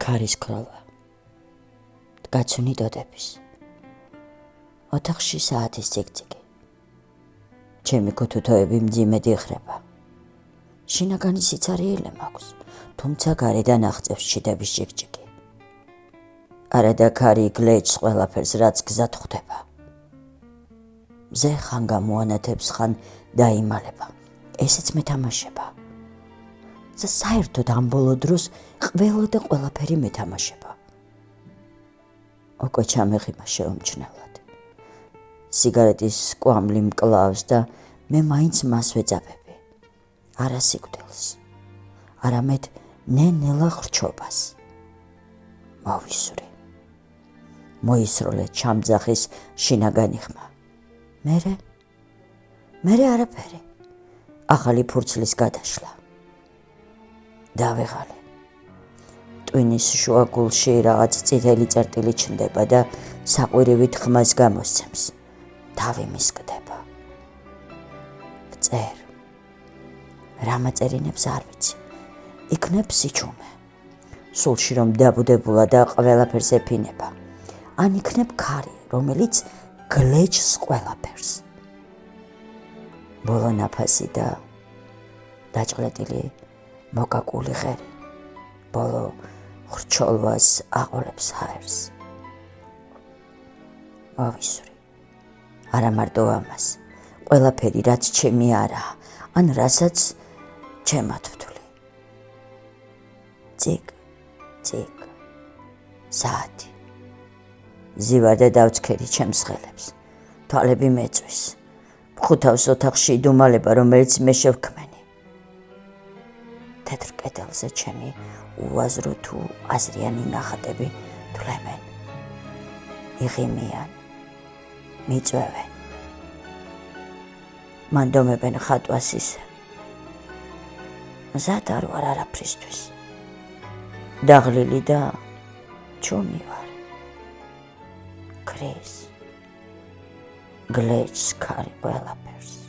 ქარის ქროლა. დგაცუნი დოდების. ოთახში საათის ციგციგი. ჩემი ქუთუთოები მძიმედ იხრება. შინაგანი სიცარიელე მაქვს, თუმცა გარედან აღწევს შიდების ჭიკჭიკი. არადა ქარი გლეჯს ყველაფერს, რაც გზად ხვდება. მზე ხან გამოანათებს, ხან დაიმალება. ესეც მეთამაშება. საერთოდ ამ ბოლო დროს ყველა და ყველაფერი მეთამაშება. უკვე ჩამეღიმა შეუმჩნევლად. სიგარეტის კვამლი მკლავს და მე მაინც მას ვეძაბები. არა სიკვდილს, არამედ ნელ-ნელა ხრჩობას. მოვისვრი. მოისროლე ჩამძახის შინაგანი ხმა. მერე არაფერი. ახალი ფურცლის გადაშლა. დავეღალე. ტვინის შუა გულში რაღაც წითელი წერტილი ჩნდება და საყვირივით ხმას გამოსცემს. თავი მისკდება. ვწერ. რა მაწერინებს არ ვიცი. იქნებ სიჩუმე. სულში რომ დაბუდებულა და ყველაფერს ეფინება. ან იქნებ ქარი, რომელიც გლეჯს ყველაფერს. ბოლო ნაფასი და დაჭყლეტილი მოკაკული ღერი. ბოლო ხრჩოლვას აყოლებს ჰაერს. მოვისვრი. არა მარტო ამას, ყველაფერი რაც ჩემი არაა, ან რასაც ჩემად ვთვლი. ციგ, საათი. ზივარ და დავცქერი ჩემს ხელებს. თვალები მეწვის. ხუთავს ოთახში იდუმალება, რომელიც მე შევქმენი. თეთრ კედელზე ჩემი უაზრო თუ აზრიანი ნახატები თვლემენ. იღიმიან, მიწვევენ. მანდომებენ ხატვას ისე. მზად არ ვარ არაფრისთვის. დაღლილი და ჩუმი ვარ. ქრის, გლეჯს ქარი ყველაფერს.